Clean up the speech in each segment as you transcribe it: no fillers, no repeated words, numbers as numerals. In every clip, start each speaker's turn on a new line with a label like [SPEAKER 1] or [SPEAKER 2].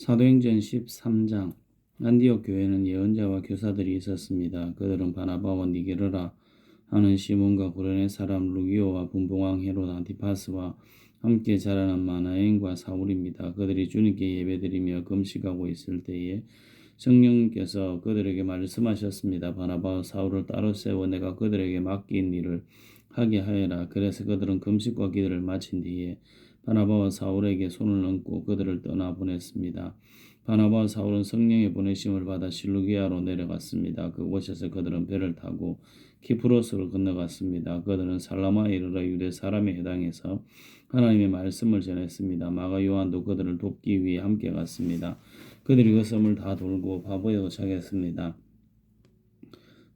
[SPEAKER 1] 사도행전 13장. 안디옥 교회는 예언자와 교사들이 있었습니다. 그들은 바나바와 니게르라 하는 시몬과 구레네 사람 루기오와 분봉왕 헤롯 안티파스와 함께 자라난 마나엔과 사울입니다. 그들이 주님께 예배드리며 금식하고 있을 때에 성령께서 그들에게 말씀하셨습니다. 바나바와 사울을 따로 세워 내가 그들에게 맡긴 일을 하게 하여라. 그래서 그들은 금식과 기도를 마친 뒤에 바나바와 사울에게 손을 얹고 그들을 떠나 보냈습니다. 바나바와 사울은 성령의 보내심을 받아 실루기아로 내려갔습니다. 그곳에서 그들은 배를 타고 키프로스로 건너갔습니다. 그들은 살라마에 이르러 유대 사람에 해당해서 하나님의 말씀을 전했습니다. 마가 요한도 그들을 돕기 위해 함께 갔습니다. 그들이 그 섬을 다 돌고 바보에 도착했습니다.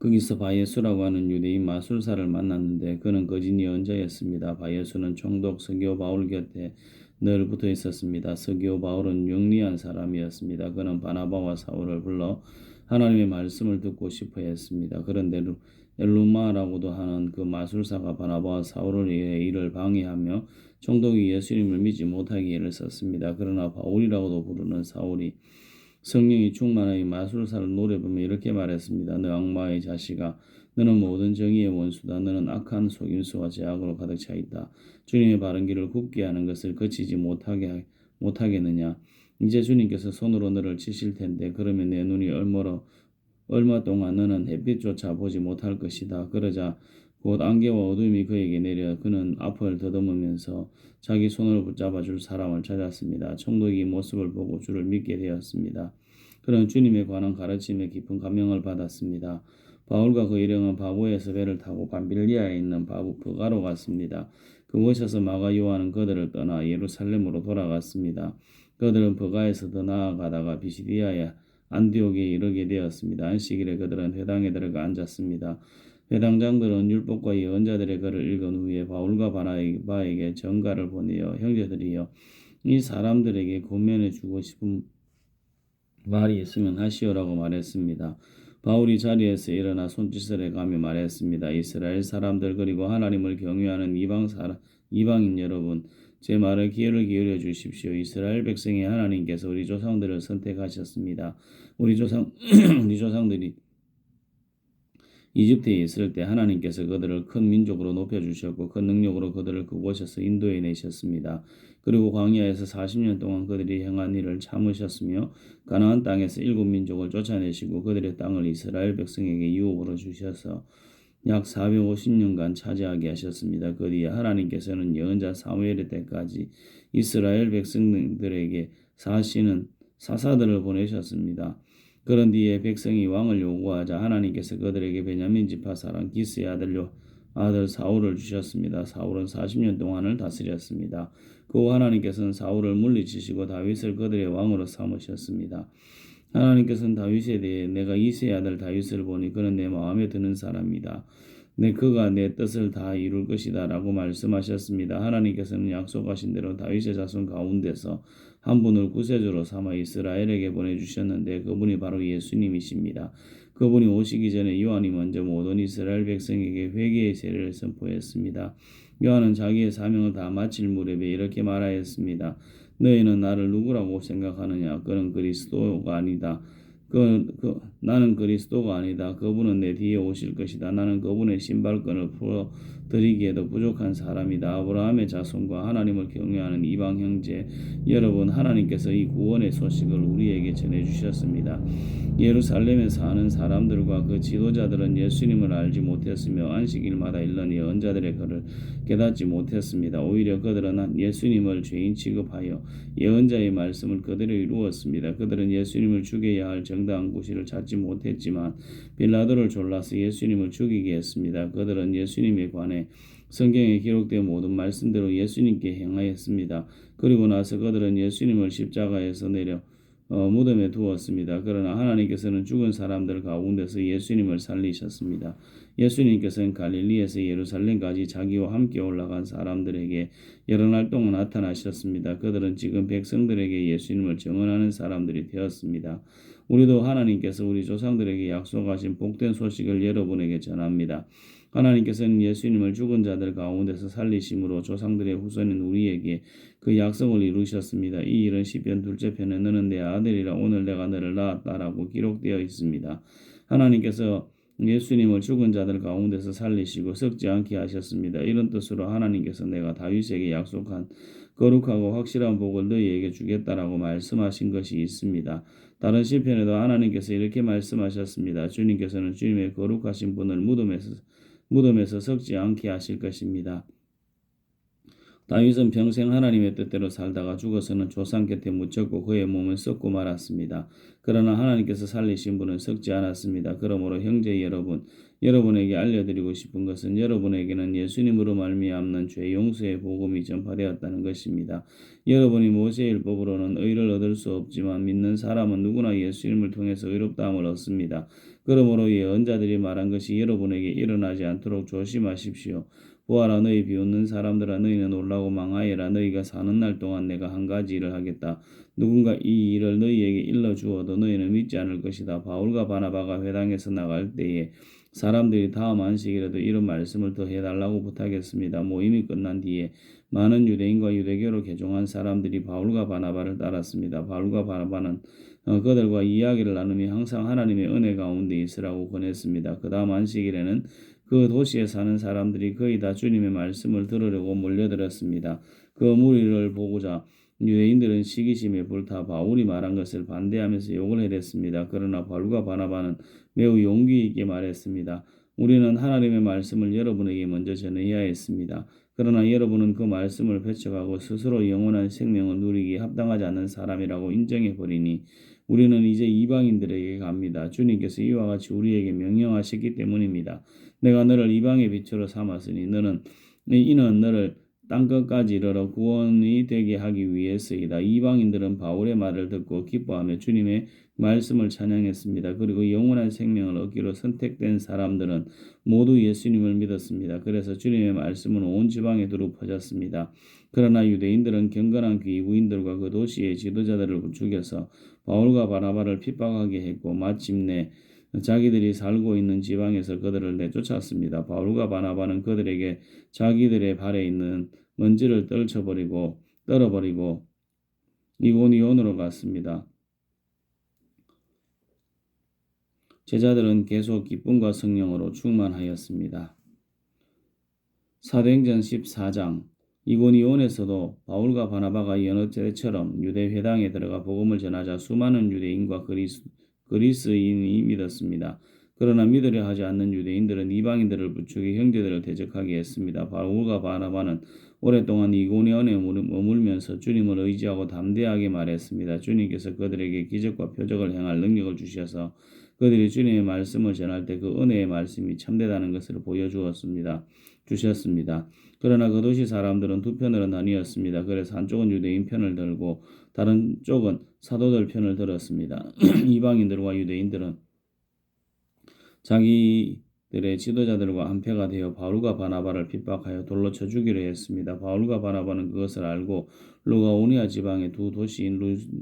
[SPEAKER 1] 거기서 바예수라고 하는 유대인 마술사를 만났는데 그는 거짓 예언자였습니다. 바예수는 총독 서기오 바울 곁에 늘 붙어 있었습니다. 서기오 바울은 영리한 사람이었습니다. 그는 바나바와 사울을 불러 하나님의 말씀을 듣고 싶어 했습니다. 그런데 엘루마라고도 하는 그 마술사가 바나바와 사울을 위해 이를 방해하며 총독이 예수님을 믿지 못하게 애를 썼습니다. 그러나 바울이라고도 부르는 사울이 성령이 충만하여 마술사를 노려보며 이렇게 말했습니다. 너 악마의 자식아, 너는 모든 정의의 원수다. 너는 악한 속임수와 제약으로 가득 차 있다. 주님의 바른 길을 굽게 하는 것을 거치지 못하겠느냐. 이제 주님께서 손으로 너를 치실 텐데 그러면 내 눈이 얼마 동안 너는 햇빛조차 보지 못할 것이다. 그러자 곧 안개와 어둠이 그에게 내려 그는 앞을 더듬으면서 자기 손을 붙잡아 줄 사람을 찾았습니다. 총독이 모습을 보고 주를 믿게 되었습니다. 그는 주님에 관한 가르침에 깊은 감명을 받았습니다. 바울과 그 일행은 바보에서 배를 타고 밤빌리아에 있는 버가로 갔습니다. 그곳에서 마가 요한은 그들을 떠나 예루살렘으로 돌아갔습니다. 그들은 버가에서 더 나아가다가 비시디아의 안디옥에 이르게 되었습니다. 안식일에 그들은 회당에 들어가 앉았습니다. 회당장들은 율법과 예언자들의 글을 읽은 후에 바울과 바나바에게 전가를 보내어 형제들이여 이 사람들에게 권면해 주고 싶은 말이 있으면 하시오라고 말했습니다. 바울이 자리에서 일어나 손짓을 해가며 말했습니다. 이스라엘 사람들 그리고 하나님을 경외하는 이방인 여러분, 제 말을 귀를 기울여 주십시오. 이스라엘 백성의 하나님께서 우리 조상들을 선택하셨습니다. 우리 조상들이 이집트에 있을 때 하나님께서 그들을 큰 민족으로 높여주셨고 큰 능력으로 그들을 그곳에서 인도해 내셨습니다. 그리고 광야에서 40년 동안 그들이 행한 일을 참으셨으며 가나안 땅에서 7민족을 쫓아내시고 그들의 땅을 이스라엘 백성에게 유업으로 주셔서 약 450년간 차지하게 하셨습니다. 그 뒤에 하나님께서는 예언자 사무엘의 때까지 이스라엘 백성들에게 사시는 사사들을 보내셨습니다. 그런 뒤에 백성이 왕을 요구하자 하나님께서 그들에게 베냐민 지파 사람 기스의 아들 사울을 주셨습니다. 사울은 40년 동안을 다스렸습니다. 그 후 하나님께서는 사울을 물리치시고 다윗을 그들의 왕으로 삼으셨습니다. 하나님께서는 다윗에 대해 내가 이새의 아들 다윗을 보니 그는 내 마음에 드는 사람이다. 그가 내 뜻을 다 이룰 것이다 라고 말씀하셨습니다. 하나님께서는 약속하신 대로 다윗의 자손 가운데서 한 분을 구세주로 삼아 이스라엘에게 보내주셨는데 그분이 바로 예수님이십니다. 그분이 오시기 전에 요한이 먼저 모든 이스라엘 백성에게 회개의 세례를 선포했습니다. 요한은 자기의 사명을 다 마칠 무렵에 이렇게 말하였습니다. 너희는 나를 누구라고 생각하느냐? 그는 그리스도가 아니다. 나는 그리스도가 아니다. 그분은 내 뒤에 오실 것이다. 나는 그분의 신발끈을 풀어 드리기에도 부족한 사람이다. 아브라함의 자손과 하나님을 경외하는 이방 형제 여러분, 하나님께서 이 구원의 소식을 우리에게 전해주셨습니다. 예루살렘에 사는 사람들과 그 지도자들은 예수님을 알지 못했으며 안식일마다 읽는 예언자들의 글을 깨닫지 못했습니다. 오히려 그들은 예수님을 죄인 취급하여 예언자의 말씀을 그대로 이루었습니다. 그들은 예수님을 죽여야 할 정당한 구실을 찾지 못했지만 빌라도를 졸라서 예수님을 죽이게 했습니다. 그들은 예수님에 관해 성경에 기록된 모든 말씀대로 예수님께 행하였습니다. 그리고 나서 그들은 예수님을 십자가에서 내려 무덤에 두었습니다. 그러나 하나님께서는 죽은 사람들 가운데서 예수님을 살리셨습니다. 예수님께서는 갈릴리에서 예루살렘까지 자기와 함께 올라간 사람들에게 여러 날 동안 나타나셨습니다. 그들은 지금 백성들에게 예수님을 증언하는 사람들이 되었습니다. 우리도 하나님께서 우리 조상들에게 약속하신 복된 소식을 여러분에게 전합니다. 하나님께서는 예수님을 죽은 자들 가운데서 살리심으로 조상들의 후손인 우리에게 그 약속을 이루셨습니다. 이 일은 시편 둘째 편에 너는 내 아들이라 오늘 내가 너를 낳았다라고 기록되어 있습니다. 하나님께서 예수님을 죽은 자들 가운데서 살리시고 썩지 않게 하셨습니다. 이런 뜻으로 하나님께서 내가 다윗에게 약속한 거룩하고 확실한 복을 너희에게 주겠다라고 말씀하신 것이 있습니다. 다른 시편에도 하나님께서 이렇게 말씀하셨습니다. 주님께서는 주님의 거룩하신 분을 무덤에서 썩지 않게 하실 것입니다. 다윗은 평생 하나님의 뜻대로 살다가 죽어서는 조상 곁에 묻혔고 그의 몸은 썩고 말았습니다. 그러나 하나님께서 살리신 분은 썩지 않았습니다. 그러므로 형제 여러분, 여러분에게 알려드리고 싶은 것은 여러분에게는 예수님으로 말미암는 죄 용서의 복음이 전파되었다는 것입니다. 여러분이 모세율법으로는 의를 얻을 수 없지만 믿는 사람은 누구나 예수님을 통해서 의롭다함을 얻습니다. 그러므로 예언자들이 말한 것이 여러분에게 일어나지 않도록 조심하십시오. 보아라 너희 비웃는 사람들아 너희는 놀라고 망하여라 너희가 사는 날 동안 내가 한 가지 일을 하겠다. 누군가 이 일을 너희에게 일러주어도 너희는 믿지 않을 것이다. 바울과 바나바가 회당에서 나갈 때에 사람들이 다음 안식일에도 이런 말씀을 더 해달라고 부탁했습니다. 모임이 끝난 뒤에 많은 유대인과 유대교로 개종한 사람들이 바울과 바나바를 따랐습니다. 바울과 바나바는 그들과 이야기를 나누며 항상 하나님의 은혜 가운데 있으라고 권했습니다. 그 다음 안식일에는 그 도시에 사는 사람들이 거의 다 주님의 말씀을 들으려고 몰려들었습니다. 그 무리를 보고자 유대인들은 시기심에 불타 바울이 말한 것을 반대하면서 욕을 해댔습니다. 그러나 바울과 바나바는 매우 용기 있게 말했습니다. 우리는 하나님의 말씀을 여러분에게 먼저 전해야 했습니다. 그러나 여러분은 그 말씀을 배척하고 스스로 영원한 생명을 누리기에 합당하지 않는 사람이라고 인정해버리니 우리는 이제 이방인들에게 갑니다. 주님께서 이와 같이 우리에게 명령하셨기 때문입니다. 내가 너를 이방의 빛으로 삼았으니 이는 너를 땅끝까지 이르러 구원이 되게 하기 위해서이다. 이방인들은 바울의 말을 듣고 기뻐하며 주님의 말씀을 찬양했습니다. 그리고 영원한 생명을 얻기로 선택된 사람들은 모두 예수님을 믿었습니다. 그래서 주님의 말씀은 온 지방에 두루 퍼졌습니다. 그러나 유대인들은 경건한 귀부인들과 그 도시의 지도자들을 죽여서 바울과 바나바를 핍박하게 했고 마침내 자기들이 살고 있는 지방에서 그들을 내쫓았습니다. 바울과 바나바는 그들에게 자기들의 발에 있는 먼지를 떨어버리고 이고니온으로 갔습니다. 제자들은 계속 기쁨과 성령으로 충만하였습니다. 사도행전 14장 이고니온에서도 바울과 바나바가 여느 때처럼 유대 회당에 들어가 복음을 전하자 수많은 유대인과 그리스인이 믿었습니다. 그러나 믿으려 하지 않는 유대인들은 이방인들을 부추겨 형제들을 대적하게 했습니다. 바울과 바나바는 오랫동안 이고니온에 머물면서 주님을 의지하고 담대하게 말했습니다. 주님께서 그들에게 기적과 표적을 행할 능력을 주셔서 그들이 주님의 말씀을 전할 때 그 은혜의 말씀이 참되다는 것을 보여주셨습니다. 그러나 그 도시 사람들은 두 편으로 나뉘었습니다. 그래서 한쪽은 유대인 편을 들고 다른 쪽은 사도들 편을 들었습니다. 이방인들과 유대인들은 자기들의 지도자들과 한패가 되어 바울과 바나바를 핍박하여 돌로 쳐 죽이려 했습니다. 바울과 바나바는 그것을 알고 루가오니아 지방의 두 도시인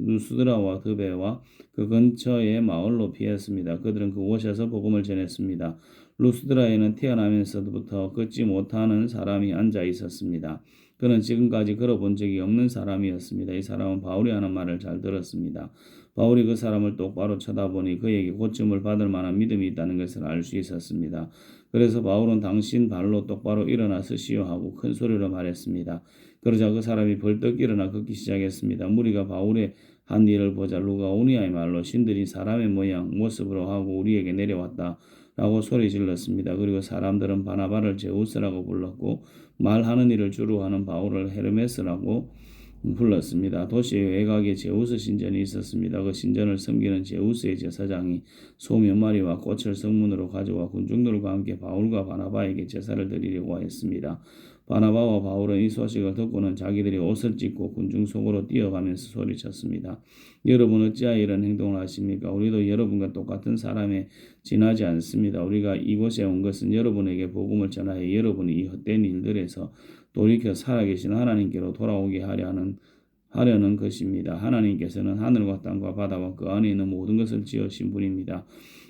[SPEAKER 1] 루스드라와 드베와 그 근처의 마을로 피했습니다. 그들은 그곳에서 복음을 전했습니다. 루스드라에는 태어나면서부터 걷지 못하는 사람이 앉아 있었습니다. 그는 지금까지 걸어본 적이 없는 사람이었습니다. 이 사람은 바울이 하는 말을 잘 들었습니다. 바울이 그 사람을 똑바로 쳐다보니 그에게 고침을 받을 만한 믿음이 있다는 것을 알 수 있었습니다. 그래서 바울은 당신 발로 똑바로 일어나 서시오 하고 큰 소리로 말했습니다. 그러자 그 사람이 벌떡 일어나 걷기 시작했습니다. 무리가 바울의 한 일을 보자 루가오니아의 말로 신들이 사람의 모습으로 하고 우리에게 내려왔다 라고 소리 질렀습니다. 그리고 사람들은 바나바를 제우스라고 불렀고 말하는 일을 주로 하는 바울을 헤르메스라고 불렀습니다. 도시 외곽에 제우스 신전이 있었습니다. 그 신전을 섬기는 제우스의 제사장이 소 몇 마리와 꽃을 성문으로 가져와 군중들과 함께 바울과 바나바에게 제사를 드리려고 했습니다. 바나바와 바울은 이 소식을 듣고는 자기들이 옷을 찢고 군중 속으로 뛰어가면서 소리쳤습니다. 여러분 어찌하여 이런 행동을 하십니까? 우리도 여러분과 똑같은 사람에 지나지 않습니다. 우리가 이곳에 온 것은 여러분에게 복음을 전하여 여러분이 이 헛된 일들에서 돌이켜 살아계신 하나님께로 돌아오게 하려는 것입니다. 하나님께서는 하늘과 땅과 바다와 그 안에 있는 모든 것을 지으신 분입니다.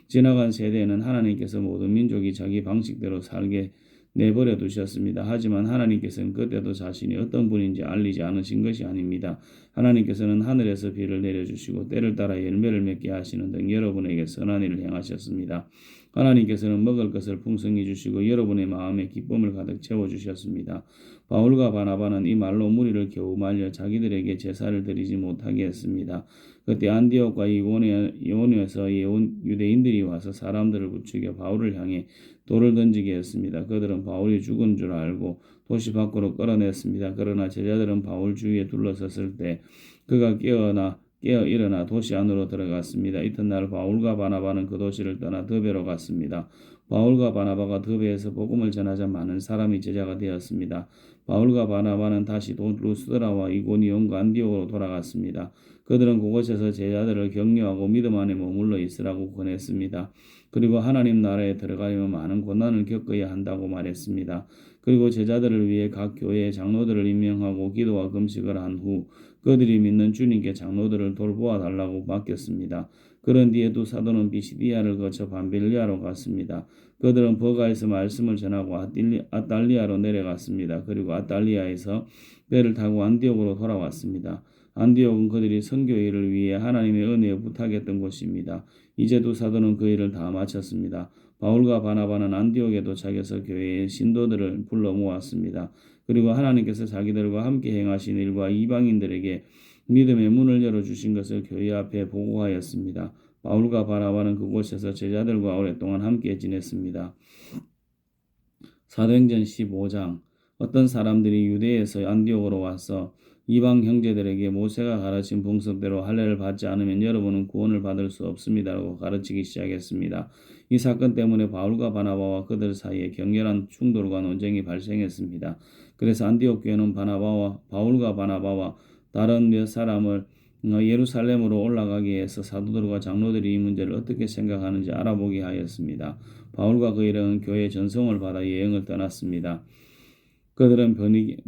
[SPEAKER 1] 지나간 세대에는 하나님께서 모든 민족이 자기 방식대로 살게 내버려 두셨습니다. 하지만 하나님께서는 그때도 자신이 어떤 분인지 알리지 않으신 것이 아닙니다. 하나님께서는 하늘에서 비를 내려주시고 때를 따라 열매를 맺게 하시는 등 여러분에게 선한 일을 행하셨습니다. 하나님께서는 먹을 것을 풍성히 주시고 여러분의 마음에 기쁨을 가득 채워주셨습니다. 바울과 바나바는 이 말로 무리를 겨우 말려 자기들에게 제사를 드리지 못하게 했습니다. 그때 안디옥과 이고니에서 유대인들이 와서 사람들을 부추겨 바울을 향해 돌을 던지게 했습니다. 그들은 바울이 죽은 줄 알고 도시 밖으로 끌어냈습니다. 그러나 제자들은 바울 주위에 둘러섰을 때 그가 깨어 일어나 도시 안으로 들어갔습니다. 이튿날 바울과 바나바는 그 도시를 떠나 더베로 갔습니다. 바울과 바나바가 더베에서 복음을 전하자 많은 사람이 제자가 되었습니다. 바울과 바나바는 다시 루스드라와 이고니온과 안디옥으로 돌아갔습니다. 그들은 그곳에서 제자들을 격려하고 믿음 안에 머물러 있으라고 권했습니다. 그리고 하나님 나라에 들어가려면 많은 고난을 겪어야 한다고 말했습니다. 그리고 제자들을 위해 각 교회의 장로들을 임명하고 기도와 금식을 한 후 그들이 믿는 주님께 장로들을 돌보아 달라고 맡겼습니다. 그런 뒤에 두 사도는 비시디아를 거쳐 밤빌리아로 갔습니다. 그들은 버가에서 말씀을 전하고 아달리아로 내려갔습니다. 그리고 아달리아에서 배를 타고 안디옥으로 돌아왔습니다. 안디옥은 그들이 선교 일을 위해 하나님의 은혜에 부탁했던 곳입니다. 이제 두 사도는 그 일을 다 마쳤습니다. 바울과 바나바는 안디옥에 도착해서 교회의 신도들을 불러 모았습니다. 그리고 하나님께서 자기들과 함께 행하신 일과 이방인들에게 믿음의 문을 열어주신 것을 교회 앞에 보고하였습니다. 바울과 바나바는 그곳에서 제자들과 오랫동안 함께 지냈습니다. 사도행전 15장 어떤 사람들이 유대에서 안디옥으로 와서 이방 형제들에게 모세가 가르친 풍습대로 할례를 받지 않으면 여러분은 구원을 받을 수 없습니다라고 가르치기 시작했습니다. 이 사건 때문에 바울과 바나바와 그들 사이에 격렬한 충돌과 논쟁이 발생했습니다. 그래서 안디옥 교회는 바울과 바나바와 다른 몇 사람을 예루살렘으로 올라가게 해서 사도들과 장로들이 이 문제를 어떻게 생각하는지 알아보게 하였습니다. 바울과 그 일행은 교회의 전송을 받아 여행을 떠났습니다. 그들은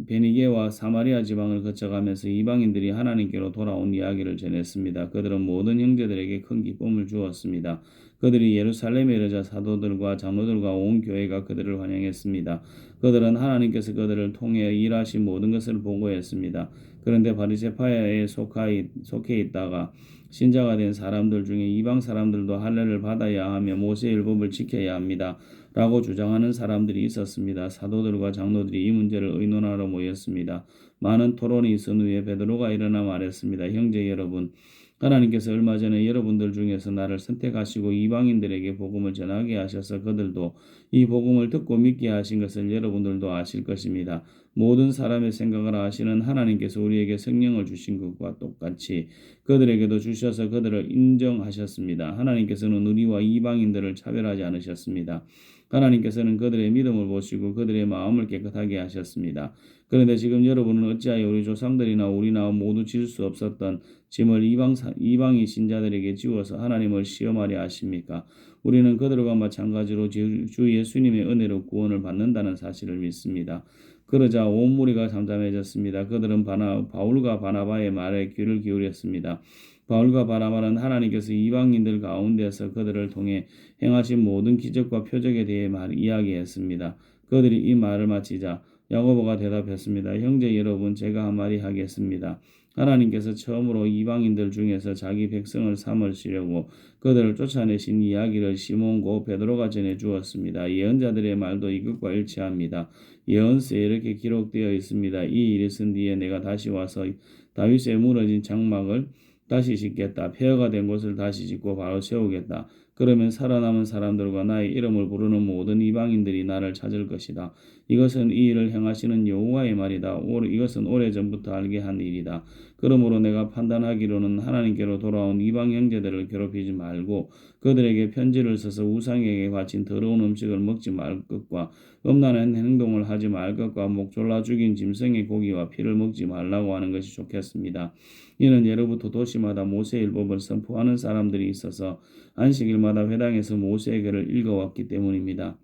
[SPEAKER 1] 베니게와 사마리아 지방을 거쳐가면서 이방인들이 하나님께로 돌아온 이야기를 전했습니다. 그들은 모든 형제들에게 큰 기쁨을 주었습니다. 그들이 예루살렘에 이르자 사도들과 장로들과 온 교회가 그들을 환영했습니다. 그들은 하나님께서 그들을 통해 일하신 모든 것을 보고했습니다. 그런데 바리새파에 속해 있다가 신자가 된 사람들 중에 이방 사람들도 할례를 받아야 하며 모세 율법을 지켜야 합니다. 라고 주장하는 사람들이 있었습니다. 사도들과 장로들이 이 문제를 의논하러 모였습니다. 많은 토론이 있은 후에 베드로가 일어나 말했습니다. 형제 여러분, 하나님께서 얼마 전에 여러분들 중에서 나를 선택하시고 이방인들에게 복음을 전하게 하셔서 그들도 이 복음을 듣고 믿게 하신 것을 여러분들도 아실 것입니다. 모든 사람의 생각을 아시는 하나님께서 우리에게 성령을 주신 것과 똑같이 그들에게도 주셔서 그들을 인정하셨습니다. 하나님께서는 우리와 이방인들을 차별하지 않으셨습니다. 하나님께서는 그들의 믿음을 보시고 그들의 마음을 깨끗하게 하셨습니다. 그런데 지금 여러분은 어찌하여 우리 조상들이나 우리나 모두 질 수 없었던 짐을 이방인 신자들에게 지워서 하나님을 시험하려 하십니까? 우리는 그들과 마찬가지로 주 예수님의 은혜로 구원을 받는다는 사실을 믿습니다. 그러자 온 무리가 잠잠해졌습니다. 그들은 바울과 바나바의 말에 귀를 기울였습니다. 바울과 바나바는 하나님께서 이방인들 가운데서 그들을 통해 행하신 모든 기적과 표적에 대해 이야기했습니다. 그들이 이 말을 마치자 야고보가 대답했습니다. 형제 여러분, 제가 한마디 하겠습니다. 하나님께서 처음으로 이방인들 중에서 자기 백성을 삼으시려고 그들을 쫓아내신 이야기를 시몬 고 베드로가 전해 주었습니다. 예언자들의 말도 이것과 일치합니다. 예언서에 이렇게 기록되어 있습니다. 이 일이 있은 뒤에 내가 다시 와서 다윗의 무너진 장막을 다시 짓겠다. 폐허가 된 곳을 다시 짓고 바로 세우겠다. 그러면 살아남은 사람들과 나의 이름을 부르는 모든 이방인들이 나를 찾을 것이다. 이것은 이 일을 행하시는 여호와의 말이다. 이것은 오래전부터 알게 한 일이다. 그러므로 내가 판단하기로는 하나님께로 돌아온 이방 형제들을 괴롭히지 말고 그들에게 편지를 써서 우상에게 바친 더러운 음식을 먹지 말 것과 음란한 행동을 하지 말 것과 목 졸라 죽인 짐승의 고기와 피를 먹지 말라고 하는 것이 좋겠습니다. 이는 예로부터 도시마다 모세율법을 선포하는 사람들이 있어서 안식일마다 회당에서 모세의 글을 읽어왔기 때문입니다.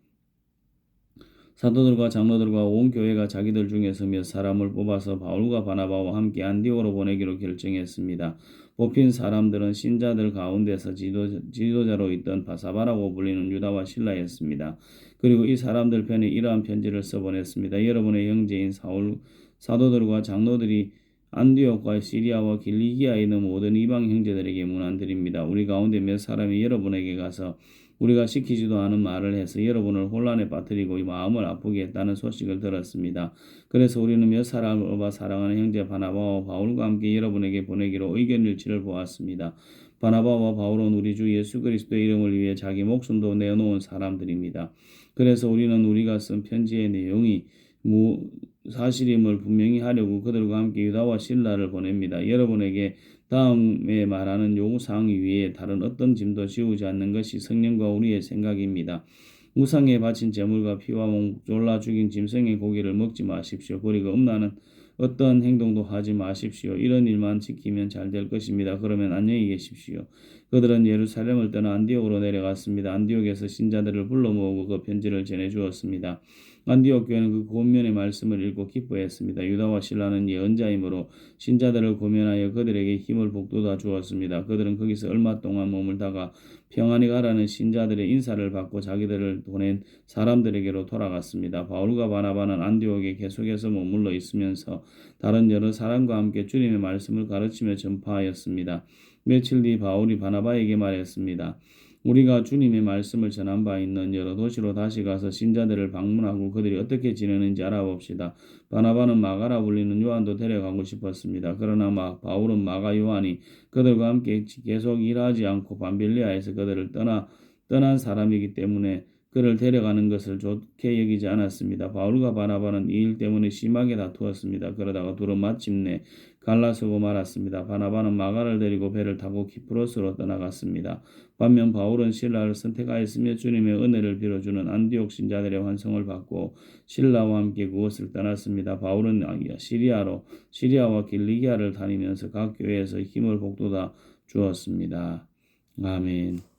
[SPEAKER 1] 사도들과 장로들과 온 교회가 자기들 중에서 몇 사람을 뽑아서 바울과 바나바와 함께 안디옥으로 보내기로 결정했습니다. 뽑힌 사람들은 신자들 가운데서 지도자로 있던 바사바라고 불리는 유다와 실라였습니다. 그리고 이 사람들 편에 이러한 편지를 써보냈습니다. 여러분의 형제인 사도들과 장로들이 안디옥과 시리아와 길리기아에 있는 모든 이방 형제들에게 문안드립니다. 우리 가운데 몇 사람이 여러분에게 가서 우리가 시키지도 않은 말을 해서 여러분을 혼란에 빠뜨리고 마음을 아프게 했다는 소식을 들었습니다. 그래서 우리는 몇 사람을 뽑아 사랑하는 형제 바나바와 바울과 함께 여러분에게 보내기로 의견일치를 보았습니다. 바나바와 바울은 우리 주 예수 그리스도의 이름을 위해 자기 목숨도 내놓은 사람들입니다. 그래서 우리는 우리가 쓴 편지의 내용이 사실임을 분명히 하려고 그들과 함께 유다와 실라를 보냅니다. 여러분에게 다음에 말하는 요구사항 위에 다른 어떤 짐도 지우지 않는 것이 성령과 우리의 생각입니다. 우상에 바친 제물과 피와 목 졸라 죽인 짐승의 고기를 먹지 마십시오. 그리고 음란한 어떤 행동도 하지 마십시오. 이런 일만 지키면 잘 될 것입니다. 그러면 안녕히 계십시오. 그들은 예루살렘을 떠나 안디옥으로 내려갔습니다. 안디옥에서 신자들을 불러 모으고 그 편지를 전해주었습니다. 안디옥 교회는 그 권면의 말씀을 읽고 기뻐했습니다. 유다와 실라는 예언자이므로 신자들을 고면하여 그들에게 힘을 북돋아 주었습니다. 그들은 거기서 얼마 동안 머물다가 평안히 가라는 신자들의 인사를 받고 자기들을 보낸 사람들에게로 돌아갔습니다. 바울과 바나바는 안디옥에 계속해서 머물러 있으면서 다른 여러 사람과 함께 주님의 말씀을 가르치며 전파하였습니다. 며칠 뒤 바울이 바나바에게 말했습니다. 우리가 주님의 말씀을 전한 바 있는 여러 도시로 다시 가서 신자들을 방문하고 그들이 어떻게 지내는지 알아봅시다. 바나바는 마가라 불리는 요한도 데려가고 싶었습니다. 그러나 바울은 마가 요한이 그들과 함께 계속 일하지 않고 밤빌리아에서 그들을 떠난 사람이기 때문에 그를 데려가는 것을 좋게 여기지 않았습니다. 바울과 바나바는 이 일 때문에 심하게 다투었습니다. 그러다가 둘은 마침내 갈라서고 말았습니다. 바나바는 마가를 데리고 배를 타고 키프로스로 떠나갔습니다. 반면 바울은 실라를 선택하였으며 주님의 은혜를 빌어주는 안디옥 신자들의 환송을 받고 실라와 함께 그곳을 떠났습니다. 바울은 시리아와 길리기아를 다니면서 각 교회에서 힘을 북돋아 주었습니다. 아멘.